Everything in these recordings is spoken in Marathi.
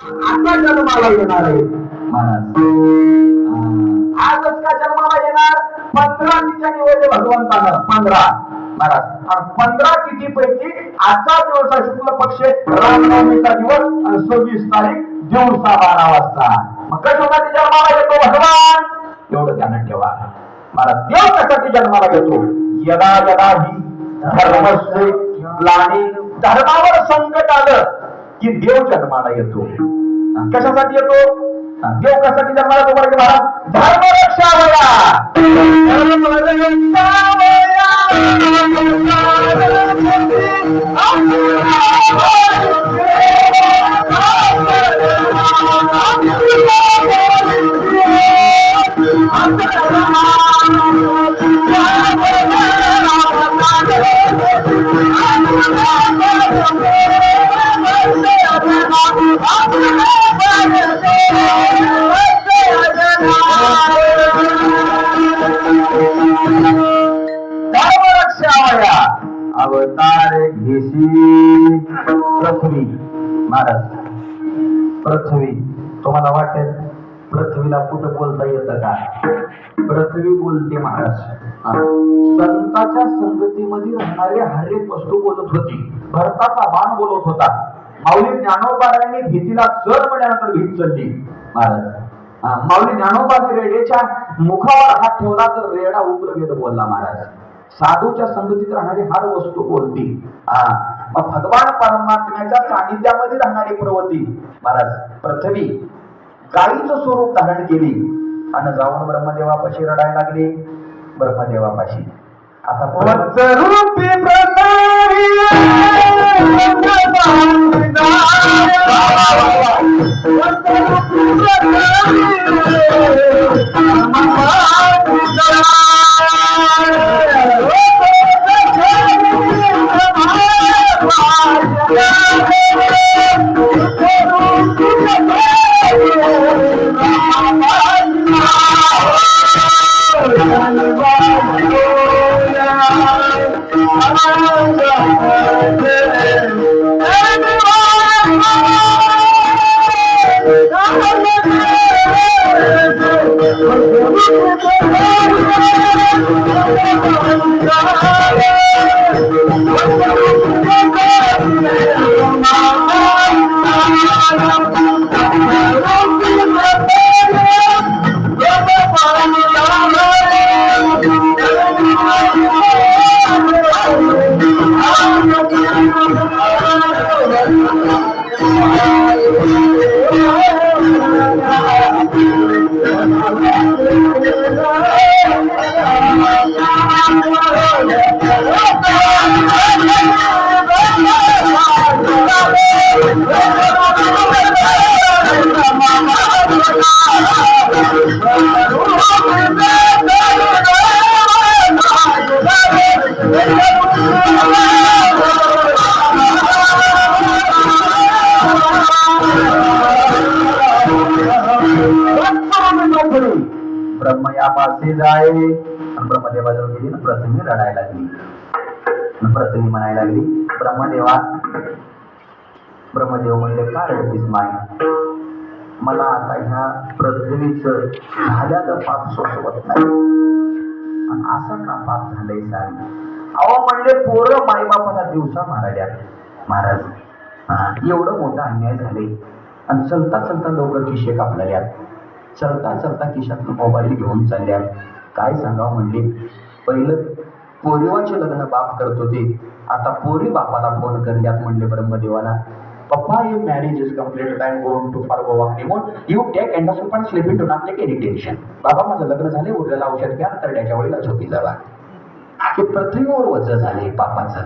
आता जन्माला येणार आहे महाराज. आजच का जन्माला येणार? 15 तिच्या निवडले भगवंतानं 15 महाराज. आणि 15 तिथी पैकी आजचा दिवस आहे शुक्ल पक्ष रामनवमीचा दिवस आणि 26 तारीख दिवसा 12 वाजता. मग कशासाठी जन्माला येतो भगवान? एवढं ध्यानात ठेवा महाराज. देव कशासाठी जन्माला येतो? यदा यदा ही धर्मस्य ग्लानी, धर्मावर संकट आलं की देव जन्माला येतो. कशासाठी येतो? देव कशासाठी जन्माला येतो? बरं महाराज, धर्म रक्षावया. अवतार घेशी पृथ्वी महाराज. पृथ्वी, तुम्हाला वाटेल पृथ्वीला कुठं बोलता येतं का? पृथ्वी बोलते महाराज. संतांच्या संगतीमध्ये राहणारी हर एक वस्तू बोलत होती. भरताचा बाण बोलत होता. माऊली ज्ञानोबारायांनी भीतीला चढ म्हणल्यानंतर भीत चढली महाराज. माऊली ज्ञानोबाने रेड्याच्या मुखावर हात ठेवला तर रेडा उग्रवेद बोलला महाराज. साधूच्या संगतीत राहणारी हर वस्तू बोलती. मग भगवान परमात्म्याच्या सानिध्यामध्ये राहणारी पर्वती महाराज पृथ्वी गायीचं स्वरूप धारण केली आणि जाऊन ब्रह्मदेवापाशी रडायला लागली. ब्रह्मदेवापाशी आता वत्सरूपी ब्रह्म यापाशी जाय. ब्रह्मदेवाजवळ गेली ना पृथ्वी रडायला लागली. पृथ्वी म्हणायला लागली ब्रह्मदेवा. ब्रह्मदेव म्हणले का रडतीस माय? मला आता ह्या पृथ्वीचं झाल्याचं पाप सोसवत नाही. आणि असं का पाप झालंय सांग? अहो म्हणले पोरं मायबापाला दिवसा मारायला महाराज. एवढं मोठं अन्याय झाले. आणि चलता चलता लोक खिशे कापल्यात. चलता चलता खिशातून मोबाईल घेऊन चालल्यात. काय सांगावं म्हणले, पहिलं पोरीवाचे लग्न बाप करत होते, आता पोरी बापाला फोन करल्यात. म्हणले ब्रह्मदेवाला, पप्पा ये marriage is completed, I am going to for Goa honeymoon, you take endosulfan आणि sleep in, do not take any tension. बाबा माझं लग्न झाले, उरलेलं औषध घ्या, तरड्याच्या वेळेला झोपी जावा. की पृथ्वीवर वज्र झाले पापाचं.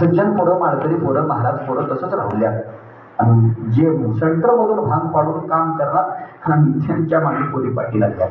सज्जन पोरं, माळकरी पोरं, महाराज पोरं तसंच राहुल्यात. आणि जे सेंटर मधून भांग पाडून काम करणार आणि त्यांच्या मागे पोरी पाठी लागल्या.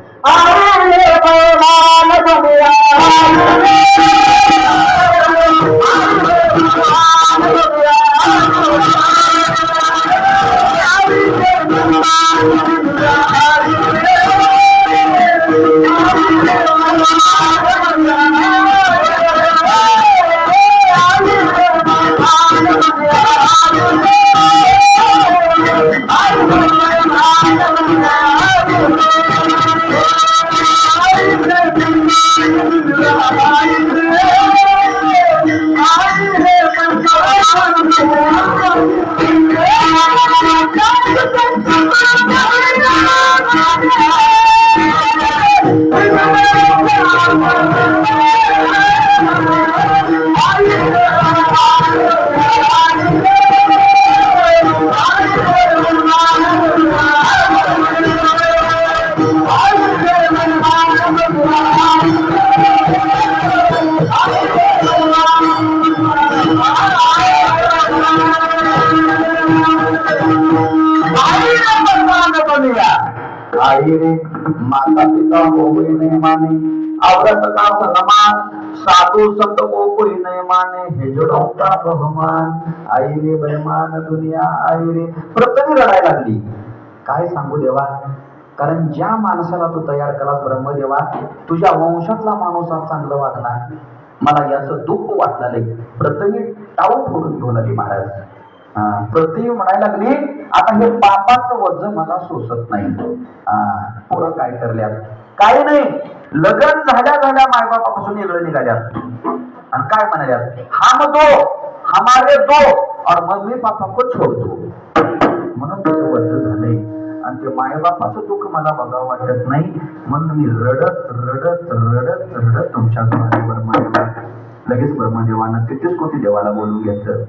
आई रे माता पिता हो कोई नहीं माने, औरत का सन्मान साधू संत को कोई नहीं माने, हिजड़ों का बहुमान आई रे बेमान दुनिया आई रे. प्रत्येक रडायला लागली. काय सांगू देवा, कारण ज्या माणसाला तू तयार केलास ब्रह्मदेवा, तुझ्या वंशातला माणूस आज चांगलं वागणार, मला याचं दुःख वाटलं. प्रत्येक टाळू फोडून घेऊ लागली महाराज. पृथ्वी म्हणायला लागली, आता हे पापाचं वज मला सोसत नाही. पोरं काय करल्यात, काही नाही, लग्न झाल्या झाल्या मायबापापासून वेगळं निघाल्यात आणि काय म्हणाल्यात, हम दो हमारे दो और मम्मी पापा को छोड़ दो. म्हणून त्याचं वज झालंय आणि ते मायबापाचं दुःख मला बघावं वाटत नाही. म्हणून मी रडत रडत रडत रडत तुमच्या ब्रह्मदेवा. लगेच ब्रह्मदेवानं 33 कोटी देवाला बोलून घेतलं.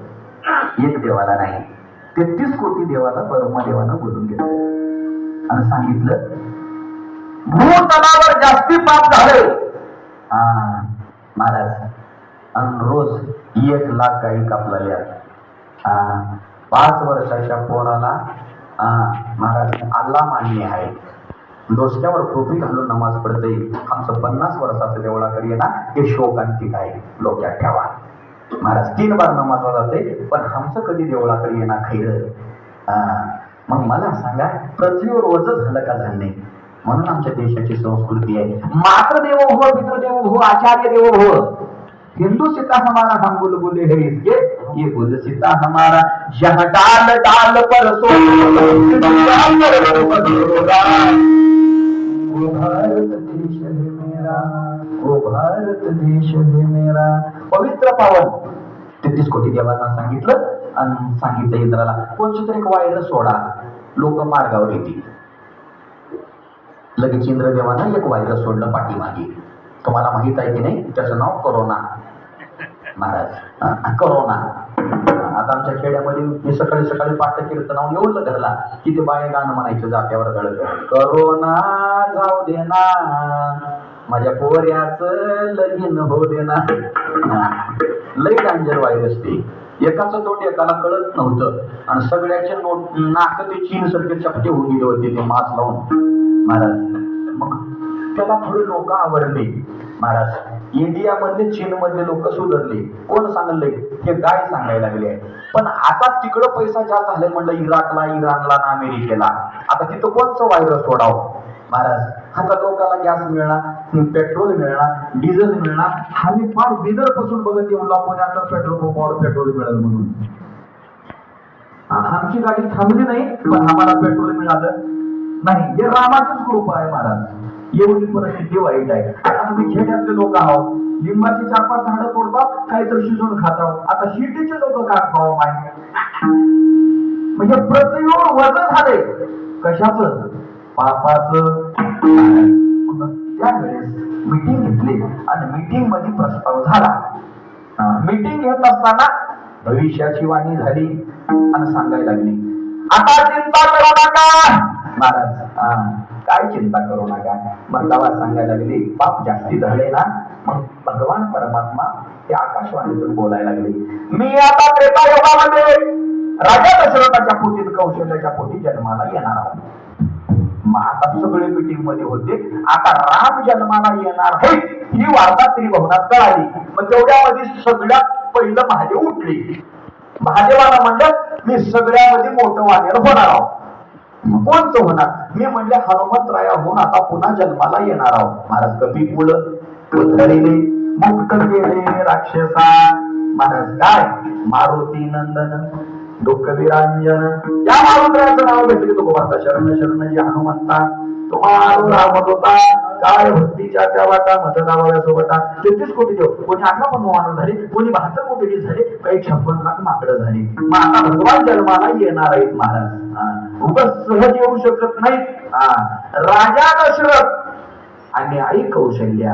एक देवाला नाही, 33 कोटी देवाला ब्रह्मदेवानं बोलून घेतलं आणि सांगितलं, भूतलावर जास्ती पाप झाले महाराज. आणि रोज 1 लाख गायी कापलेल्या. 5 वर्षाच्या पोराला महाराज अल्ला मान्य आहे, डोसक्यावर टोपी घालून नमाज पडते. आमचं 50 वर्षाचं देवळाकडे ना हे शोकांतिक आहे, डोक्यात ठेवा महाराज. 3 बार नमाजला जाते, पण आमचं कधी देवळाकडे येणार खैर. मग मला सांगा, पृथ्वीवर वज झालं का झालं नाही? म्हणून आमच्या देशाची संस्कृती आहे, मात्र देवो भव, पितृदेवो भव, आचार्य देवो भव. हिंदू सीता हमारा हम बुलबुले है इसके, ये बुल सीता हमारा जहाँ डाल डाल पर सो. ओ भारत देश है मेरा, ओ भारत देश है मेरा. पवित्र पावन 33 कोटी देवांना सांगितलं आणि सांगितलं इंद्राला, कोणची तरी एक व्हायरस सोडा, लोक मार्गावर येतील. लगेच इंद्रदेवानं एक व्हायरस सोडलं पाठीमागे. तुम्हाला माहित आहे की नाही, त्याचं नाव कोरोना महाराज. कोरोना. आता आमच्या खेड्यामध्ये मी सकाळी सकाळी पाठ कीर्तनावर एवढं धरला की ते बाय गाणं म्हणायचं जात्यावर गळत, करोना जाऊ दे ना माझ्या पोऱ्याच लगीन हो दे ना. लई डेंजर व्हायरस ते. एकाचं तोंड एकाला कळत नव्हतं आणि सगळ्याचे नाक ते चीन सारखे चपटे होऊन गेले होते ते मास्क लावून महाराज. मग त्याला थोडे लोक आवडले महाराज. इंडिया मधले चीन मधले लोक सुधारले. कोण सांगले, हे गाय सांगायला लागले. पण आता तिकडं पैसा जास्त झालाय म्हणलं, इराकला, इराणला ना अमेरिकेला. आता तिथं कोणचं व्हायरस सोडावं महाराज. आता लोकांना गॅस मिळणार, पेट्रोल मिळणार, डिझेल मिळणार. आम्ही फार बिदर पासून बघत येऊ लागलो आता पेट्रोल पंपावर पेट्रोल मिळेल म्हणून. आमची गाडी थांबली नाही, पण आम्हाला पेट्रोल मिळालं नाही. हे रामाचीच कृपा आहे महाराज. एवढी परिस्थिती वाईट आहे. आता तुम्ही खेड्यातले लोक आहोत, लिंबाची 4-5 झाडं तोडतात, काहीतरी शिजून खात आहोत. आता शिटीचे लोक काय खावं माहिती? म्हणजे पृथ्वीवर वजन झाले कशाचं? पापाचं. त्यावेळेस मीटिंग घेतली आणि मीटिंग मध्ये प्रस्ताव झाला. मीटिंग घेत असताना भविष्याची वाणी झाली आणि सांगायला लागली, आता चिंता करू नका महाराज. काय चिंता करू नका? मग तेव्हा सांगायला लागली, पाप जास्ती झाले ना. मग भगवान परमात्मा ते आकाशवाणीतून बोलायला लागले, मी आता त्रेतायुगामध्ये राजा दशरथाच्या पोटी, कौशल्याच्या पोटी जन्माला येणार आहोत. मग आता सगळे मीटिंग मध्ये होते. आता राम जन्माला येणार आहे ही वार्ता त्रिभुवनात कळाली. मग तेवढ्यामध्ये सगळ्यात पहिलं महादेव उठले. महादेवाला म्हणलं, मी सगळ्यामध्ये मोठं वानेर होणार आहोत. कोणतं होणार? मी म्हणले, हनुमंतरायाहून आता पुन्हा जन्माला येणार आहोत. महाराज कपी पुढं उतरले, मुक्त केले राक्षसा. महाराज काय? मारुती नंदन दुःख विरांजन. त्या मारुतीचं नाव घेतले तो गोवर्धा शरण शरण जी हनुमंता. तुम्हाला रामत होता काय भक्तीच्या त्या वाटा मतदावाव्या सोबता. 33 कोटी देव, कोणी 18 माणूस झाले, कोणी 72 कोटी झाले, काही 56 लाख माकडं झाली. मग आता भगवान जन्माला येणार आहेत महाराज. उगाच सहज येऊ शकत नाही. राजा दशरथ आणि आई कौशल्या.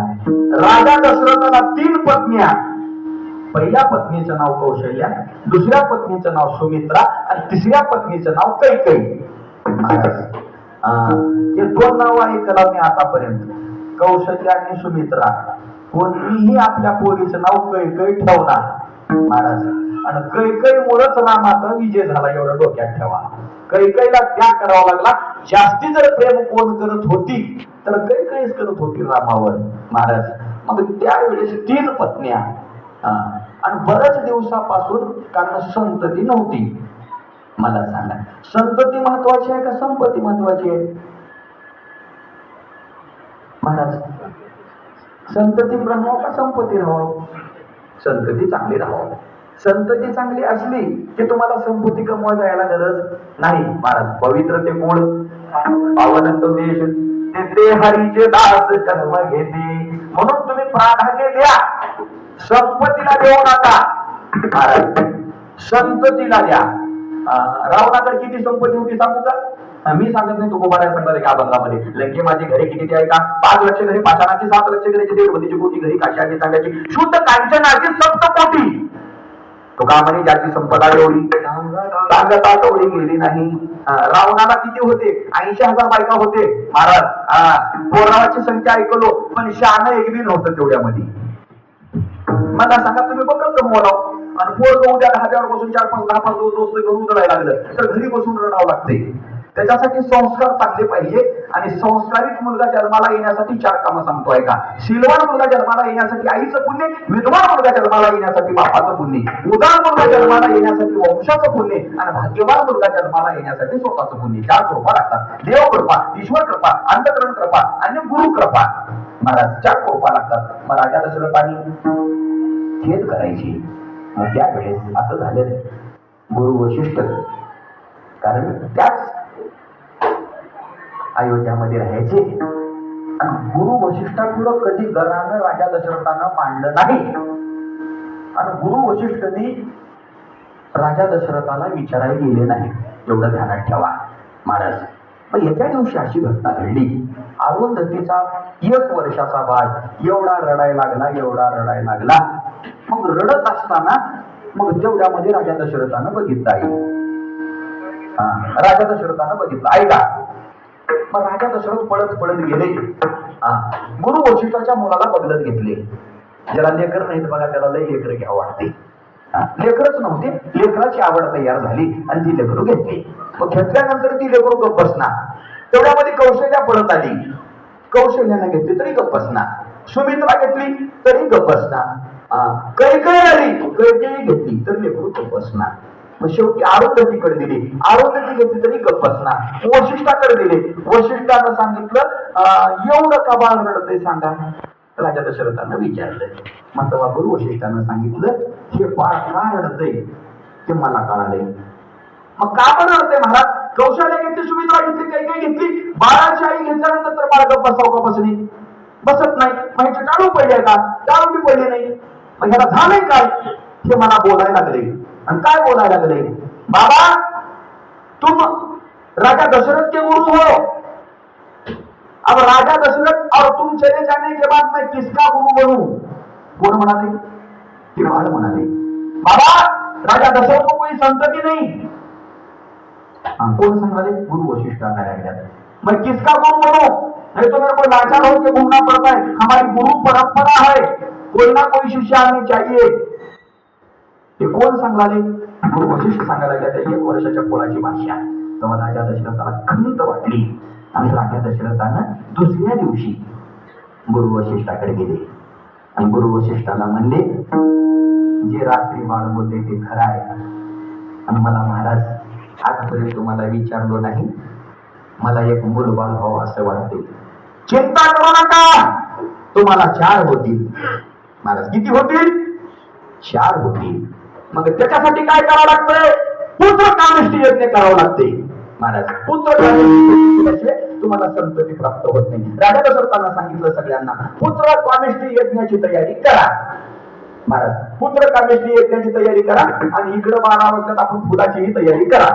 राजा दशरथाला 3 पत्न्या. पहिल्या पत्नीचं नाव कौशल्या, दुसऱ्या पत्नीचं नाव सुमित्रा आणि तिसऱ्या पत्नीचं नाव कैकेयी. महाराज हे 2 नाव ऐकला मी आतापर्यंत, कौशल्या आणि सुमित्रा. कोणीही आपल्या पोरीचं नाव कैकेयी ठेवणार महाराज. आणि कैकेयीमुळेच रामाचा विजय झाला, एवढं डोक्यात ठेवा. कैकेयीला त्याग करावा लागला. जास्ती जर प्रेम कोण करत होती तर कैकेयीच करत होती रामावर महाराज. मग त्यावेळेस 3 पत्न्या आणि बऱ्याच दिवसापासून, कारण संतती नव्हती. मला सांगा, संतती महत्वाची आहे का संपत्ती महत्वाची आहे महाराज? संतती ब्रह्म का संपत्ती राहावं? संतती चांगली राहावं. संतती चांगली असली की तुम्हाला संपत्ती कमवा जायला गरज नाही महाराज. पवित्र ते मूळ पावन तो देश, तिथे हरीचे दास जन्म घेते. म्हणून तुम्ही प्राधान्य द्या, संपत्तीला देऊ नका महाराज, संततीला द्या. रावणाकडे किती संपत्ती होती सांगू का? मी सांगत नाही, तो गोबारा सांगणार की अभंगामध्ये. लंके माझी घरे किती आहे का? 5 लक्ष घरी पाषाणाची, 7 लक्ष घरी देवतीची कोटी घरी, काश्याची तांब्याची, शुद्ध कांचनाची 7 कोटी. तो का म्हणे ज्याची संपदा एवढी सांगता तेवढी गेली नाही. रावणाला किती होते? 80,000 बायका होते महाराज. पोरावाची संख्या ऐकलो पण शान एक बी नव्हतं तेवढ्यामध्ये. मला सांगा, तुम्ही बघा कमवला आणि पोर उद्या 10 बसून 4-5, 10-5 दोस्त घेऊन उतरायला लागलं तर घरी बसून रडावं लागते. त्याच्यासाठी संस्कार चांगले पाहिजे. आणि संस्कारित मुलगा जन्माला येण्यासाठी 4 कामं सांगतो आहे का? शीलवान मुलगा जन्माला येण्यासाठी आईचं पुण्य, विद्वान मुलगा जन्माला येण्यासाठी बापाचं पुण्य, उदार मुलगा जन्माला येण्यासाठी वंशाचं पुण्य आणि भाग्यवान मुलगा जन्माला येण्यासाठी स्वतःचं पुण्य. 4 कृपा लागतात. देव कृपा, ईश्वर कृपा, अंतकरण कृपा आणि गुरु कृपा महाराज. 4 कृपा लागतात. मग राजा दशरथाने खेद करायची. मग त्यावेळेस असं झालं, गुरु वशिष्ठ, कारण त्याच अयोध्यामध्ये राहायचे आणि गुरु वशिष्ठापुढं कधी गरानं राजा दशरथानं मांडलं नाही. आणि गुरु वशिष्ठ कधी राजा दशरथाला विचारायला गेले नाही, एवढं ध्यानात ठेवा महाराज. मग एका दिवशी अशी घटना घडली. अरुंधतीचा 1 वर्षाचा बाळ एवढा रडायला लागला, एवढा रडायला लागला. मग रडत असताना मग तेवढ्यामध्ये राजा दशरथानं बघितलं आहे. राजा दशरथानं बघितलं ऐका. मग राजा दशरथ पळत पळत गेले. गुरु वशिष्ठाच्या मुलाला बदलत घेतले. ज्याला लेकर नाहीत बघा, त्याला लई लेकर घ्यावं वाटते. लेकरच नव्हते, लेकराची आवड तयार झाली आणि ती लेकरू घेतली. मग घेतल्यानंतर ती लेकरू गप्प बसणार. तेवढ्यामध्ये कौशल्या पळत आली. कौशल्याने घेतली तरी गप्प बसणार. सुमित्रा घेतली तरी गप्प बसणार. कैकेयी आली, कैकेयी घेतली तर लेकरू गप्प बसणार. मग शेवटी अरुंधतीकडे दिली, अरुंधती घेतली तरी गप्प बसणार. वशिष्ठाकडे दिले, वशिष्ठानं सांगितलं एवढं का बाळ रडतंय सांगा. राजा दशरथानं विचारलं. मग तेव्हा गुरु वशिष्ठानं सांगितलं, हे बाळ का रडतंय ते मला कळालंय. मग का पण रडतंय महाराज? कौशल्या घेतली, सुमित्रा घेतली, कैकेयी घेतली. बाळाची आई घेतल्यानंतर तर बाळ गप्प बसावं का बसली? बसत नाही. मग ह्याचे टाळू पडले का? टाळू बी पडले नाही. मग ह्याला झालंय काय? हे मला बोलायला लागले. आणि काय बोलायला लागले? बाबा तुम राजा दशरथ के गुरु हो, अब राजा दशरथ और तुम चले जाने के बाद मैं किसका गुरु बनूं? कोण म्हणाले? ते बाळ म्हणाले, बाबा राजा दशरथ को कोई संतति नहीं. कौन सांगाले? गुरु वशिष्ठ आया. मैं किसका गुरु बनूं? नहीं तो मेरे को लाचार होकर घूमना पड़ता है. हमारी गुरु परंपरा है, कोई ना कोई शिष्य आने चाहिए. ते कोण सांगाले? गुरु वशिष्ठ सांगायला लागले. 1 वर्षाच्या पोराची भाषा. तेव्हा राजा दशरथाला खंत वाटली आणि राजा दशरथानं दुसऱ्या दिवशी गुरु वशिष्ठाकडे गेले आणि गुरु वशिष्ठाला म्हणले, जे रात्री बाळ बोलते ते खरं आहे. आणि मला महाराज आजपर्यंत तुम्हाला विचारलो नाही, मला एक मुलबाळ व्हावं असं वाटते. चिंता करू नका, तुम्हाला 4 होतील. महाराज किती होतील? 4 होतील. मग त्याच्यासाठी काय करावं लागतंय? पुत्र कामेष्टी यज्ञ करावं लागते महाराज. पुत्र कामेष्टी तुम्हाला संतती प्राप्त होत नाही. राजा दशरथानं सांगितलं सगळ्यांना, पुत्र कामेष्टी यज्ञाची तयारी करा महाराज. पुत्र कामेष्टी यज्ञाची तयारी करा आणि इकडे 12 वाजता आपण फुलाचीही तयारी करा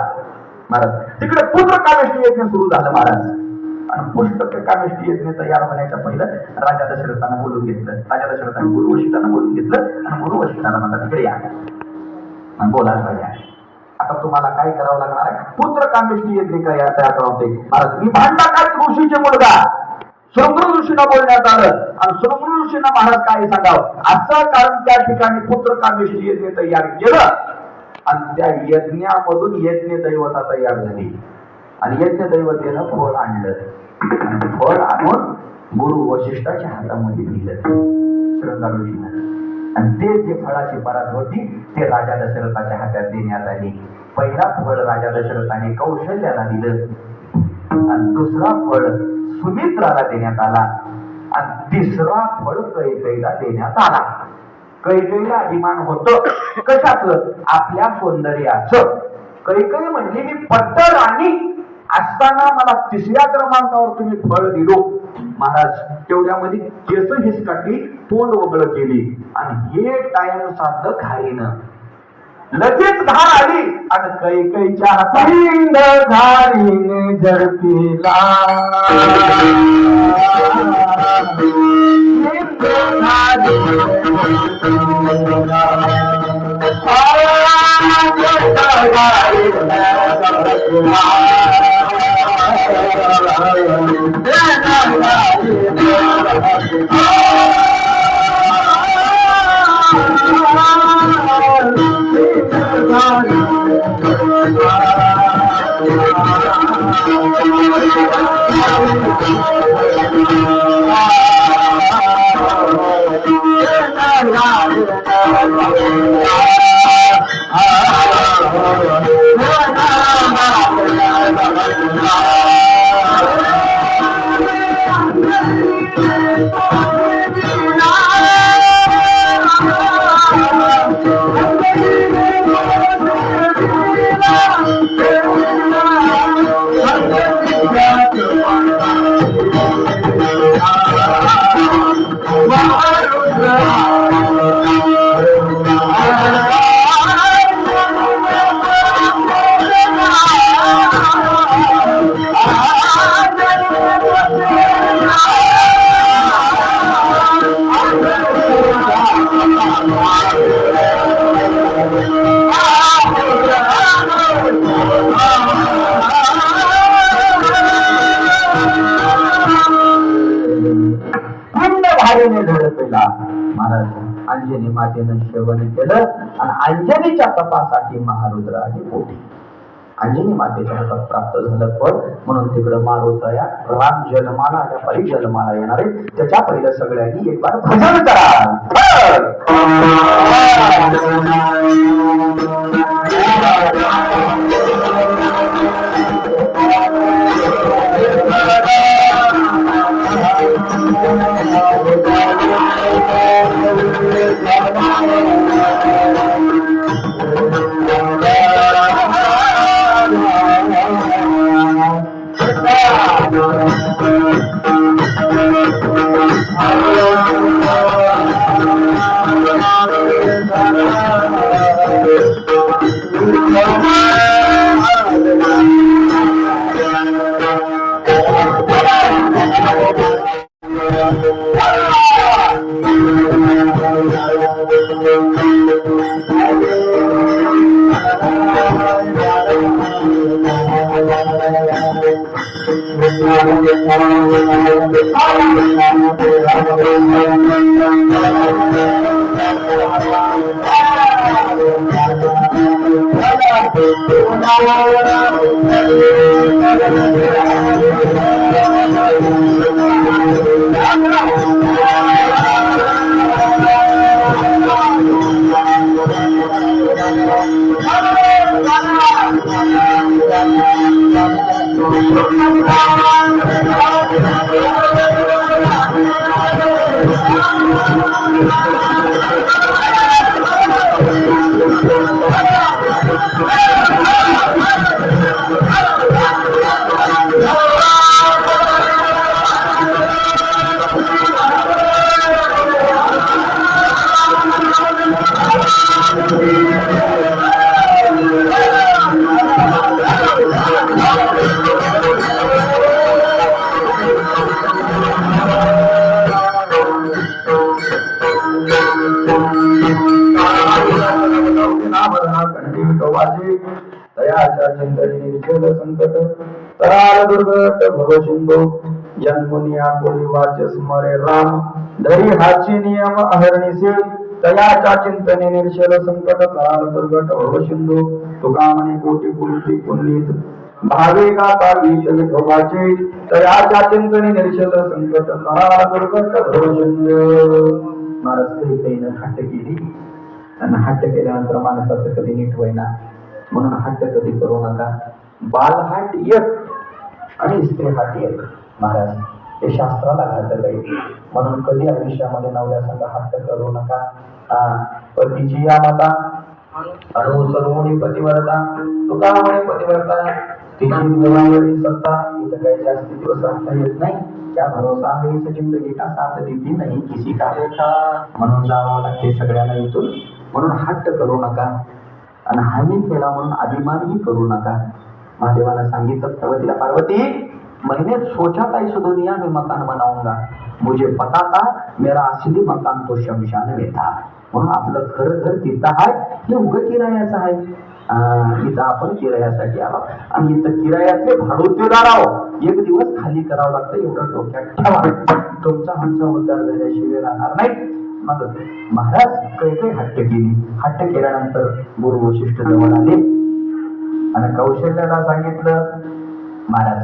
महाराज. तिकडे पुत्र कामेष्टी यज्ञ सुरू झालं महाराज. आणि पुष्पकामेष्टी यज्ञ तयार होण्याच्या पहिलं राजा दशरथानं बोलून घेतलं. राजा दशरथानं गुरु वशिष्ठानं बोलून घेतलं आणि गुरु वशिष्ठाला म्हणतात इकडे या बोला राजा, आता तुम्हाला काय करावं लागणार आहे? पुत्र कामेष्टी यज्ञ तयार करावते. महाराज मी भांडा ऋषीचे मुलगा शृंगृ ऋषींना बोलण्यात आलं आणि शृंगृ ऋषींना महाराज काय सांगावं असं, कारण त्या ठिकाणी पुत्र कामेष्टी यज्ञ तयार केलं आणि त्या यज्ञामधून यज्ञ दैवता तयार झाली आणि यज्ञ दैवतेनं फळ आणलं आणि फळ आणून गुरु वशिष्ठाच्या हातामध्ये दिलं शृंगार ऋषीनं आणि ते जे फळाची परात होती ते राजा दशरथाच्या हातात देण्यात आली. पहिला फळ राजा दशरथाने कौशल्याला दिलं आणि दुसरा फळ सुमित्राला देण्यात आला आणि तिसरा फळ कैकेयीला देण्यात आला. कैकेयीला अभिमान होत कशाच? आपल्या सौंदर्याचं. कैकेयी म्हणली मी पट्ट राणी असताना मला तिसऱ्या क्रमांकावर तुम्ही फळ दिलो. महाराज तेवढ्यामध्ये केस हिसकाटली, तोंड वगळ केली आणि हे टाइम साधलं घाईनं. लगेच धार आली आणि कैकेयीच्या हातात घाईने झडपीला महाराज अंजनी मातेनं सेवन केलं आणि अंजनीच्या तपासाठी महारुद्र आली पोटी. अंजनी मातेच्या हातात प्राप्त झालं फळ म्हणून तिकडं मारुतया राम जन्माला आणि परिजन्माला येणारे त्याच्या पहिलं सगळ्यांनी एक बार भजन करा. तयाच्या चिंतनी निषेध संकट तराळ दुर्गट भवशिंदो जन्मुनिया कोळी वाच स्मरे राम धरी हाची नियम अहर्निसे तयाच्या चिंतने निर्शल संकट तराळ दुर्गट भवशिंदो तुका म्हणे कोटी कुलती पुनीत भावे गाता गीत विठोबाचे तयाच्या चिंतने निर्शल संकट तराळ दुर्गट भवशिंदो. महाराज काही हट्ट केली आणि हट्ट केल्यानंतर माणसाचं कधी नीट होईना म्हणून हट्ट कधी करू नका. बाल हाट एक आणि स्त्री हाट एक. महाराज हे शास्त्राला घातक आहे म्हणून कधी आयुष्यामध्ये नवऱ्यासंग हट्ट करू नका. पतीची या माता अनुसरुणी पतिव्रता तुका म्हणे पतिव्रता तिची मुलावरी सत्ता इथं काही जास्त दिवस राहता येत नाही. क्या भरोसा है इस जिंदगी का साथ देती नहीं किसी का रेखा म्हणून जावं लागते सगळ्यांना इथून. म्हणून हट्ट करू नका आणि हामी केला म्हणून अभिमानही करू नका. महादेवानं सांगितलं पार्वतीला पार्वती मैंने सोचा था इस दुनिया में मकान बनाऊंगा मुझे पता था मेरा असली मकान तो शमशान में था. म्हणून आपलं खरं घर तिथं आहे हे उगं किरायाचं आहे. इथं आपण किरायासाठी आलो आणि इथं किरायाचे भाडोतेदार आहोत. एक दिवस खाली करावं लागतं एवढं डोक्यात ठेवा. तुमचा आमचा उद्धार झाल्याशिवाय राहणार नाही. मग महाराज काही हट्ट केली. हट्ट केल्यानंतर गुरु वशिष्ठ जवळ आले आणि कौशल्याला सांगितलं महाराज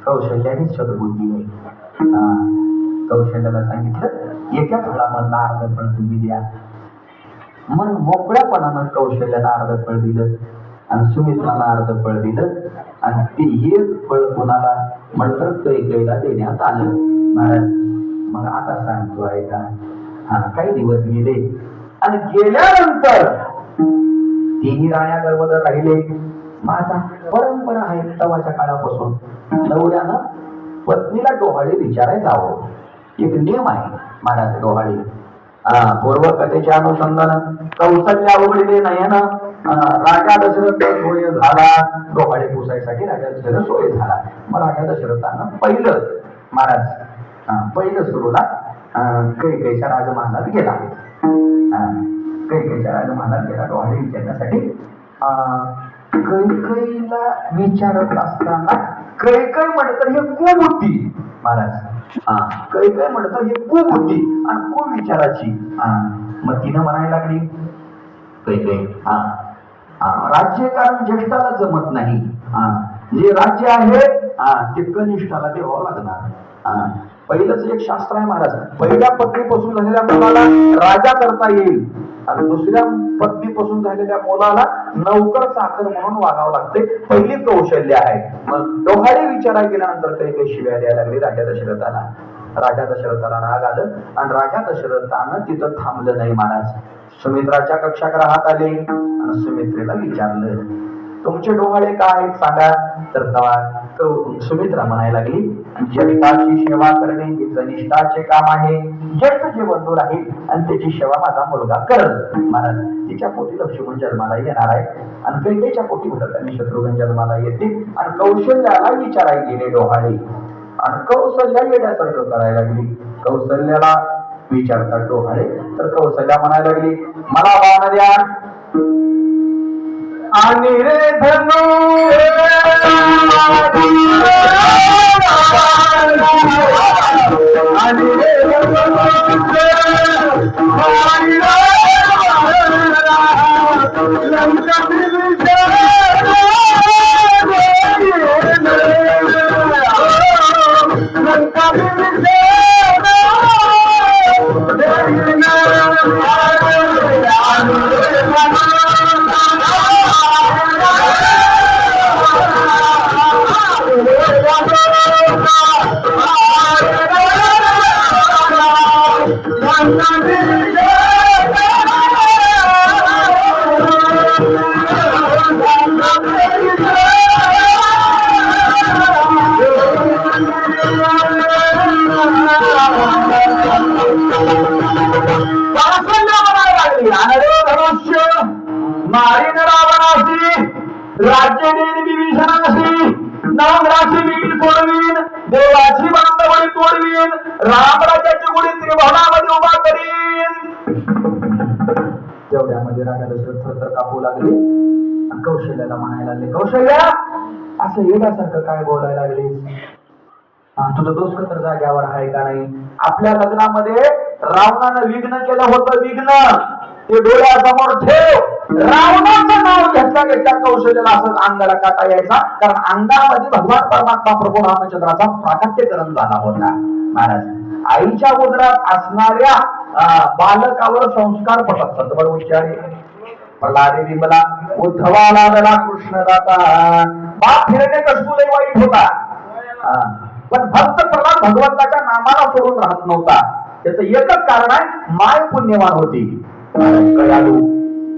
कौशल्या ही सद्बुद्धी आहे. कौशल्याला सांगितलं एका फळामधला अर्ध फळ तुम्ही द्या. मग मोकळ्यापणानं कौशल्याला अर्ध फळ दिलं आणि सुमित्राला अर्ध फळ दिलं आणि ते एक फळ कोणाला म्हणतात कैकेयीला देण्यात आलं. महाराज मग आता सांगतो आहे का काही दिवस गेले आणि गेल्यानंतर तिन्ही राण्या गर्भधर राहिले. माझा परंपरा आहे तवाच्या काळापासून नवऱ्यानं पत्नीला डोहाळे विचारायला जावं. एक नियम आहे महाराज डोहाळे. पूर्वकथेच्या अनुषंगानं कौशल्या उघडले नयनं राजा दशरथ सोय झाला. डोहाळे पुसायसाठी राजा दशरथ सोय झाला. मग राजा दशरथानं पहिलं महाराज पहिलं सुरूला कैकेयीच्या राजमहालात गेला. कैकेयीच्या राजमहालात गेला डोहाळे विचारण्यासाठी. कैकेयीला विचारत असताना कैकेयी म्हणतात हे कुबुद्धी महाराज. कैकेयी म्हणतात हे कुबुद्धी आणि कुविचाराची. मग तिनं म्हणायला लागली कैकेयी राज्य कारण ज्येष्ठाला जमत नाही. जे राज्य आहे ते कनिष्ठाला द्यावं लागणार. पहिलंच एक शास्त्र आहे महाराज. पहिल्या पत्नीपासून झालेल्या मुलाला राजा करता येईल आणि दुसऱ्या पत्नीपासून झालेल्या मुलाला नौकर चाकर म्हणून वागावं लागते. पहिली कौशल्य आहे. मग डोहाळे विचारायला गेल्यानंतर काही शिव्या द्यायला लागली राजा दशरथाला. राजा दशरथाला राग आलं आणि राजा दशरथानं तिथं थांबलं नाही महाराज. सुमित्राच्या कक्षागृहात आले आणि सुमित्रेला विचारलं तुमचे डोहाळे काय सांगा. तर सुमित्रा म्हणायला लागली ज्येष्ठाची सेवा करणे हे कनिष्ठाचे काम आहे. ज्येष्ठ जे बंधू राहील आणि त्याची सेवा माझा मुलगा करल. महाराज तिच्या पोटी लक्ष्मण जन्माला येणार आहे आणि कैकेयीच्या पोटी भरत आणि शत्रुघ्न जन्माला येतील आणि कौशल्याला विचारायला गेले डोहाळे आणि कौशल्या येण्यासारखं करायला लागली. कौशल्याला विचारतात डोहाळे तर कौशल्या म्हणायला लागली मला बाण द्या आणि रे धनु आणि मारीन रावणासी राज्य देईन विभीषणासी नागराची वीट सोडवीन देवाची बांधवडी तोडवीन रामराज्याची गुढी त्रिभुवनामध्ये उभा करीन राजा दशरथ थरथर कापू लागले आणि कौशल्याला म्हणायला लागले, कौशल्या असं येण्यासारखं काय बोलायला लागले? तुझं डोसकं तर जाग्यावर आहे का नाही? आपल्या लग्नामध्ये रावणानं विघ्न केलं होतं, विघ्न ते डोळ्यासमोर ठेव. रावणाचं नाव घेतल्या घेतल्या कौशल्याला असं अंगाला काटा यायचा, कारण अंगामध्ये भगवान परमात्मा प्रभू रामचंद्राचा प्राकट्यकरण झाला होता. महाराज, आईच्या उदरात असणाऱ्या बालकावर संस्कार पडतात. सतबळ उच्चारे प्रल्हादे विमला उद्धवाला दला कृष्ण दाता. बाप हिरण्यकशिपू वाईट होता, पण भक्त प्रल्हाद भगवंताच्या नामाला सोडून राहत नव्हता. त्याचं एकच कारण आहे, माय पुण्यवान होती. कयालू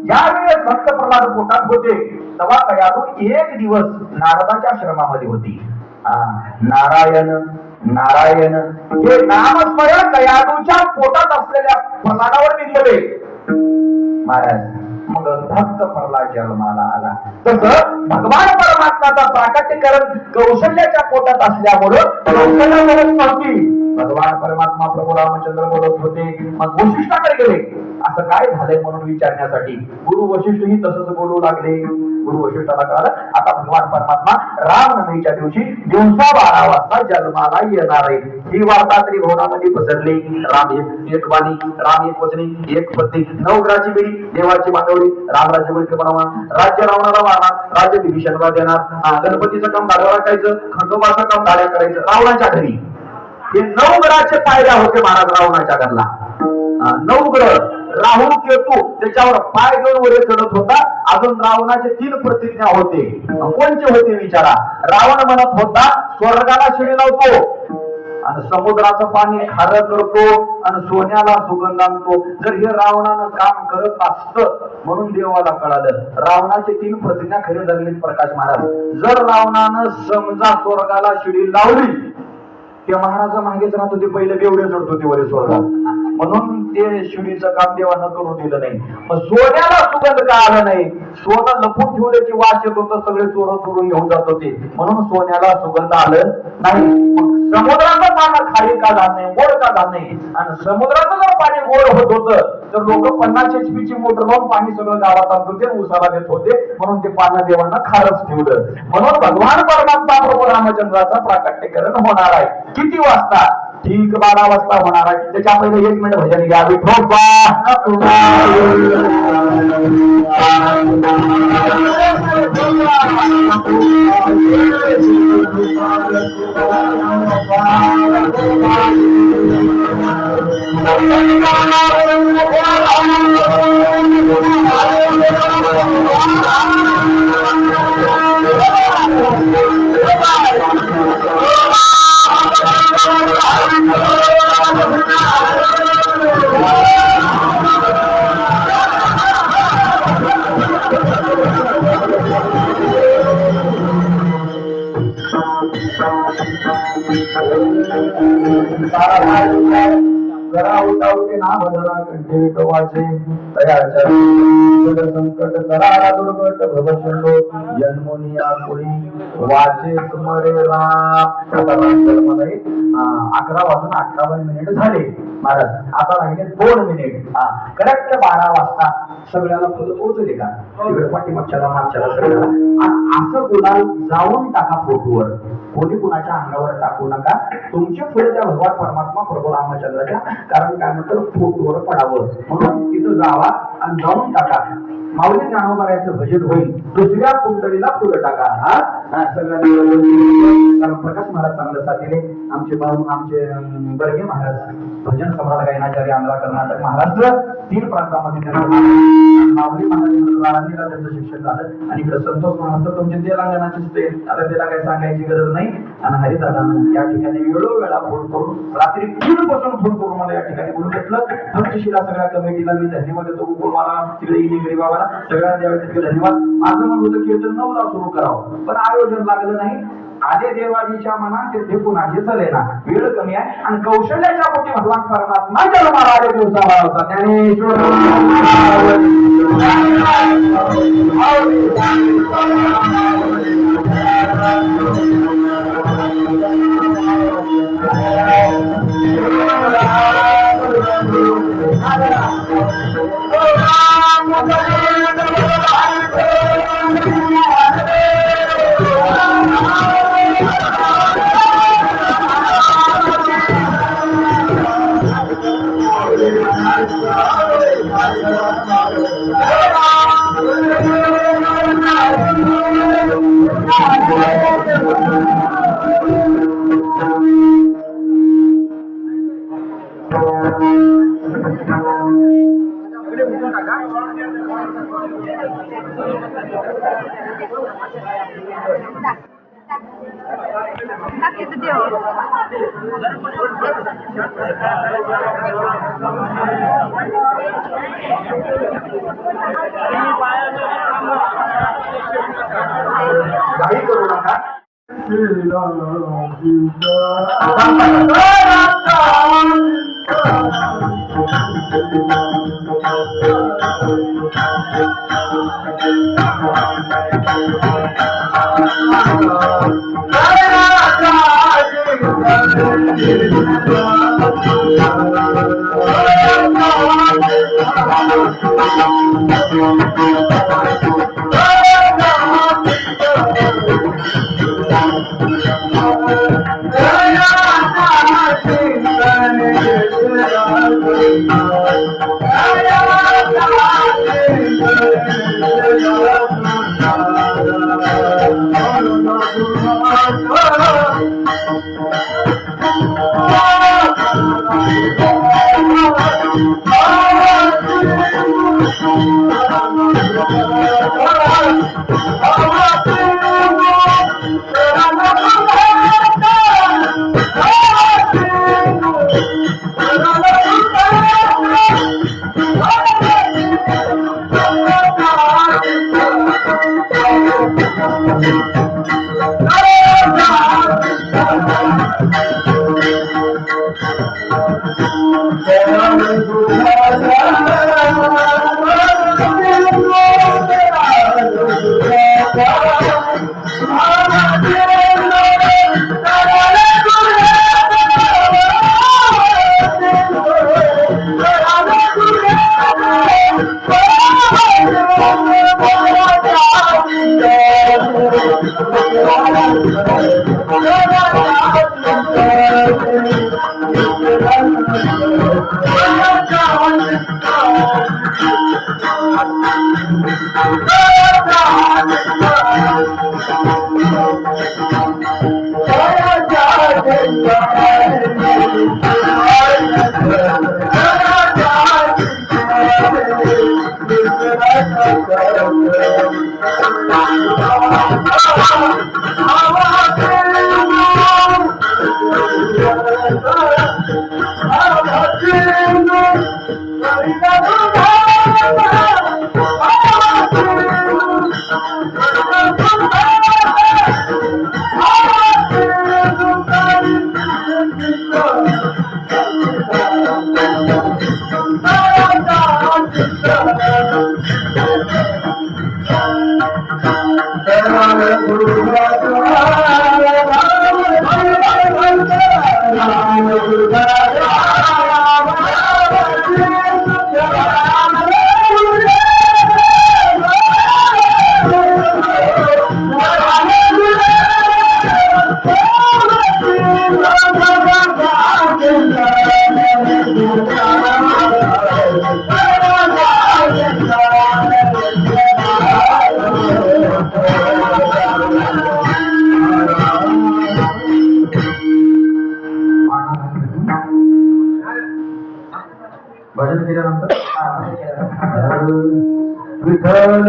ज्यावेळेस भक्त प्रल्हाद पोटात होते तेव्हा कयालू एक दिवस नारदाच्या आश्रमामध्ये होती. नारायण नारायण हे नामस्मरण कयालूच्या पोटात असलेल्या प्रल्हादावर निघले. महाराज, मग भक्त प्रल्हाद जन्माला आला. तसं भगवान परमात्माचा प्राकट्यकरण कौशल्याच्या पोटात असल्यामुळं कौशल्या बोलत नव्हती, भगवान परमात्मा प्रभू रामचंद्र बोलत होते. मग वशिष्ठाकडे गेले, असं काय झालंय म्हणून विचारण्यासाठी. गुरु वशिष्ठ ही तसंच बोलू लागले. गुरु वशिष्ठाला कळालं, आता भगवान परमात्मा रामनवमीच्या दिवशी दिवसा 12 वाजता जन्माला येणार आहे. ही वार्ता त्रिभुवनामध्ये पसरली. राम एक वाणी, राम एक वचनी, एक पत्नी, 9 ग्रहाची बेडी, देवाची बांधवडी, रामराज्य मिळते बनवा, राज्य रावणाला मारणार, राज्य विभीषणला देणार, गणपतीचं काम गाडवा टाकायचं, खंडोबाचं काम गाड्या करायचं रावणाच्या घरी. हे 9 ग्रहाचे पायऱ्या होते महाराज रावणाच्या घरला. 9 ग्रह, राहू केतू त्याच्यावर पाय घेऊन वर चढत होता. अजून रावणाचे 3 प्रतिज्ञा होते. कोणते होते विचारा? रावण म्हणत होता स्वर्गाला शिडी लावतो आणि समुद्राचं पाणी खारं करतो आणि सोन्याला सुगंध आणतो. जर हे रावणानं काम करत असतं म्हणून देवाला कळालं. रावणाचे 3 प्रतिज्ञा खरे झालेले प्रकाश महाराज. जर रावणानं समजा स्वर्गाला शिडी लावली, ते महाराज मागेच राहत होते, पहिले बेवडे चढत होते वर स्वर्गात, म्हणून ते शिडीचं काम देवानं करू दिलं नाही. मग सोन्याला सुगंध का आला नाही? सोनं लपून ठेवल्याची वास येत होतं, सगळे चोरून चोरून घेऊन जात होते, म्हणून सोन्याला सुगंध आलं नाही. मग समुद्राचं पाणी खाली का झालं नाही, गोड का झालं नाही? आणि समुद्राचं जर पाणी गोड होत होतं तर लोक 50 HP ची मोटर लावून पाणी सगळं गावात आणत होते, उसाला देत होते, म्हणून ते पाणी देवांना खारच ठेवलं. म्हणून भगवान परमात्मा प्रभू रामचंद्राचा प्राकट्यकरण होणार आहे. किती वाजता? ठीक 12 वाजता होणार आहे. त्याच्या पहिले 1 मिनिट भजन घ्या. विठोबा जरा उठावते ना भजरा कंठे विठोबाचे तयाच्या संकट कराला दुर्गट भवशंडो जन्मोनी आकुळी वाचे स्मरे राम. 11 वाजून 58 मिनिट झाले महाराज. आता राहिले 2 मिनिट. करेक्ट 12 वाजता सगळ्याला फुलं पोहोचले का? तिकडे पाठीमागच्याला मागच्याला सगळ्याला असं गुलाल जाऊन टाका फोटोवर. कोणी कुणाच्या अंगावर टाकू नका. तुमचे फुले त्या भगवान परमात्मा प्रभू रामचंद्राच्या, कारण काय म्हणतात फोटोवर पडावं म्हणून तिथं जावा आणि जाऊन टाका. माऊली ज्ञानोबारायचं भजन होईल. दुसऱ्या कुंडलीला फुलं टाका. कारण प्रकाश महाराज चांगलं साथीने आमचे भाऊ आमचे बर्गे महाराज भजन सम्राट गायनाचार्य आंध्रा कर्नाटक महाराष्ट्र 3 प्रांतामध्ये माऊली महाराजांनी त्यांचं शिक्षण झालं. आणि इकडे संतोष महाराज तुमचे तेलंगणाचे स्टेट, आता त्याला काही सांगायची गरज नाही. आणि हरिदादानं या ठिकाणी वेळोवेळा फोन करून रात्री 3 पासून फोन करून मला या ठिकाणी बोलून घेतलं. धर्मशिला सगळ्या कमिटीला मी धन्यवाद देतो. मला तिकडे इलेगरी बाबाला सगळ्या देवाचे धन्यवाद. माझं मन होतं कीर्तन 9ला सुरू करावं, पण आयोजन लागलं नाही. आले देवाजीच्या मनात ते कुणाचे चले ना. वेळ कमी आहे आणि कौशल्याच्या पोटी भगवान परमात्मा जन्माला आले दिवसा होता. ज्ञानेश्वर राम काही करू नका. भजन केल्यानंतर विठ्ठल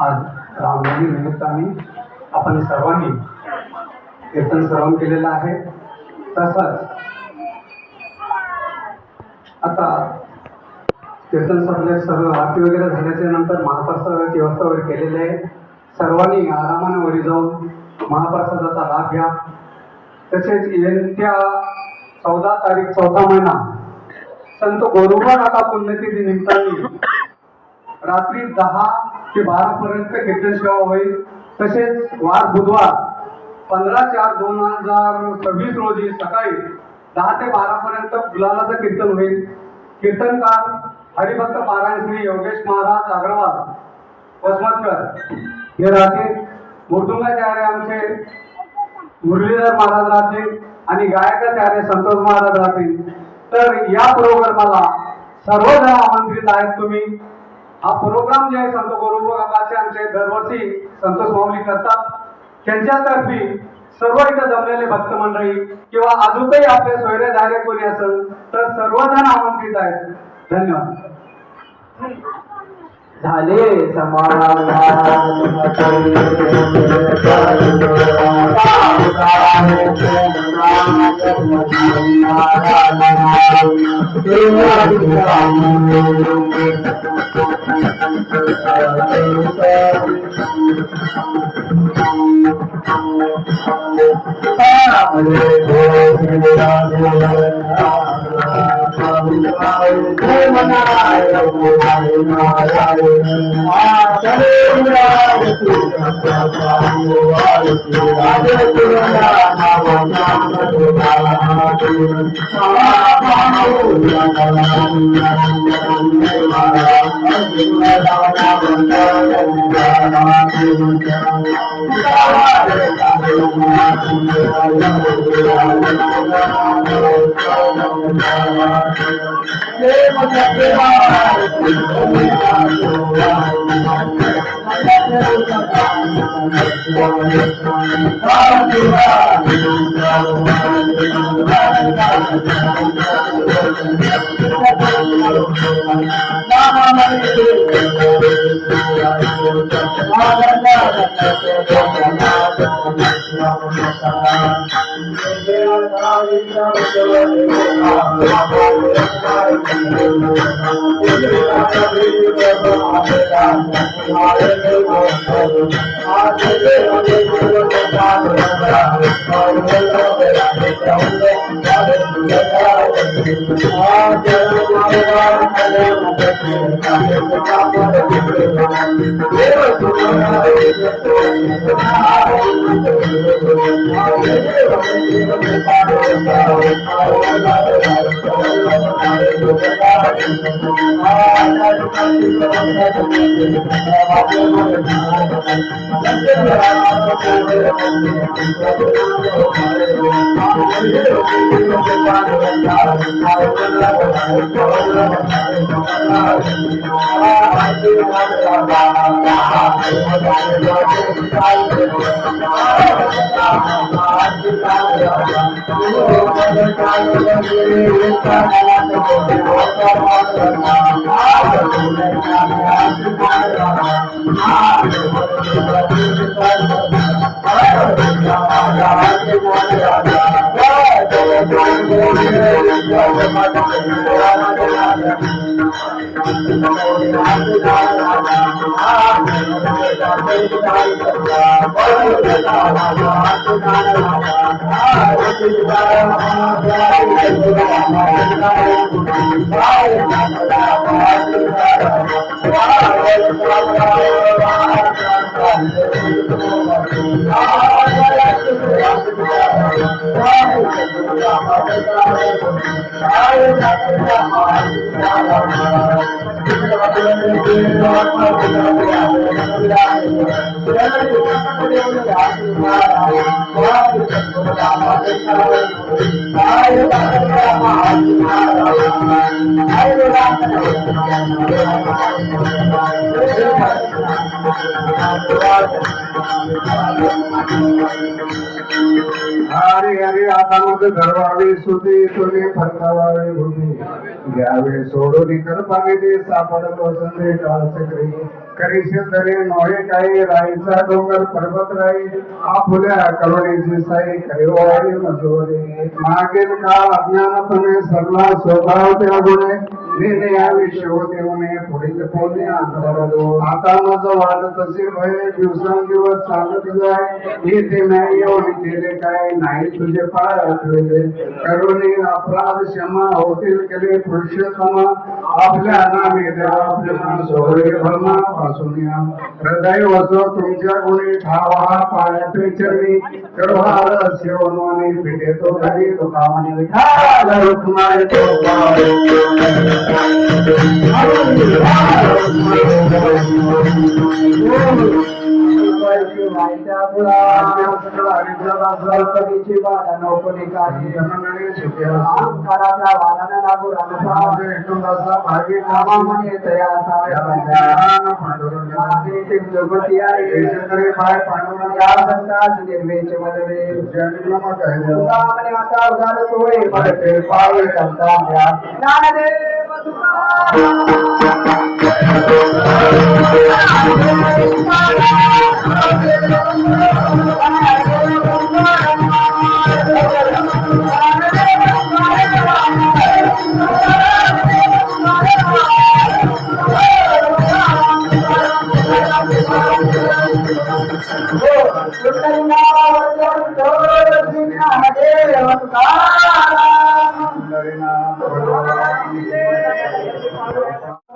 आज रामनवमी निमित्ताने आपण सर्वांनी कीर्तन श्रवण केलेलं आहे. तसंच आता कीर्तन सर्व आरती वगैरे झाल्याच्या नंतर महाप्रसादाची व्यवस्था वगैरे केलेली आहे. सर्वांनी आरामाने वरी जाऊन महाप्रसादाचा लाभ घ्या. तसेच येत्या 14 तारीख 4था महिना संत गोरोबानाथा पुण्यतिथी निमित्ताने रात्री 10 ते 12 पर्यंत कीर्तन सेवा होईल. तसेच वार बुधवार 15/4/2026 रोजी सकाळी 10 ते 12 पर्यंत गुलालाचं कीर्तन होईल. कीर्तनकार हरिभक्त पारायण श्री योगेश महाराज अग्रवाल वसमतकर हे राहतील. मृदुंगाचार्य आमचे मुरलीधर महाराज राहतील आणि गायकाचार्य संतोष महाराज राहतील. तर या प्रोग्रामाला सर्वजण आमंत्रित आहेत तुम्ही. हा प्रोग्राम जे आहे संत गोरोबाचे आमचे दरवर्षी संतोष माऊली करतात. त्यांच्यातर्फे सर्व इथं जमलेले भक्त मंडळी किंवा अजूनही आपले सोयरेधारे कोणी असेल तर सर्वजण आमंत्रित आहेत. धन्यवाद. झाले समाधान हरे हरे आता मग घडवावे सुते तुले फरकावावे भूमी घ्यावे सोडून करपावे ते सापडलो संदे काळ चक्री करीशे तरे नोहे काही राईचा डोंगर पर्वत राई आपुल्या करुणेची साई करिवारी मजोरे मागील काळ अज्ञानपणे सरला स्वभाव त्या गुणे नेने यावी शिव देवने पुढील पोने अंतरलो आता माझं वाटत असे भय दिवसांदिवस चालत जाय येथे नाही येऊन केले काय नाही तुझे पाय आठवले करुणी अपराध क्षमा होतील केले पुरुषोत्तमा आपल्या नामे देवा प्रेमा सोहळे भरमा पासून या हृदय वसो तुमच्या गुणी ठावा पायाचे चरणी करभार सेवनवाने पिटे तो घरी तो कामाने विठाल रुक्माई तो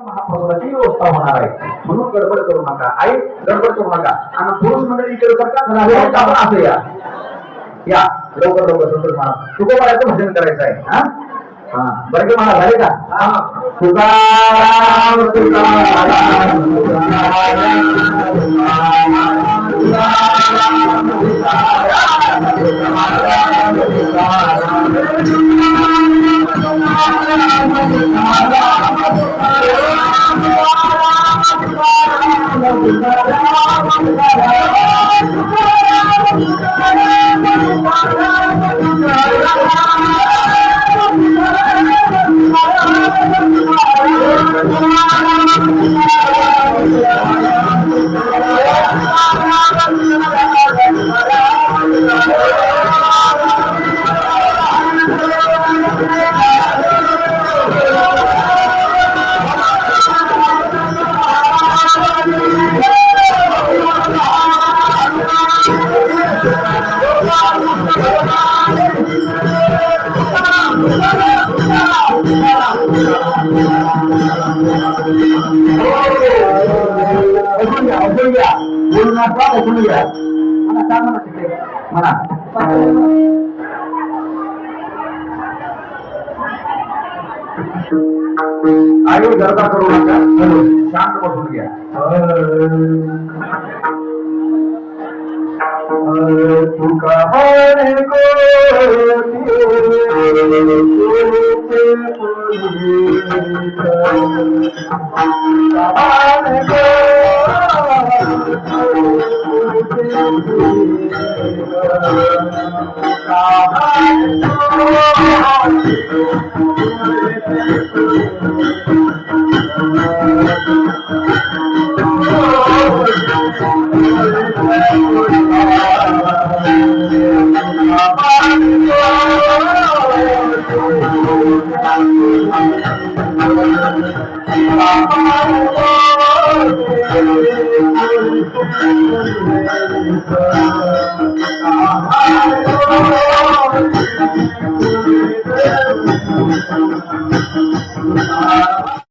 महाप्रसादाची व्यवस्था होणार आहे म्हणून गडबड करू नका आई गडबड करू नका आणि पुरुष मंडळी केलं सरकार असं या लवकर लवकर संतोष महाराज तुकोबाराचं भजन करायचं आहे हा बरं की मला झाले का तुकाराम आई गरबा करू नका शांत बसून घ्या तुका Thank you.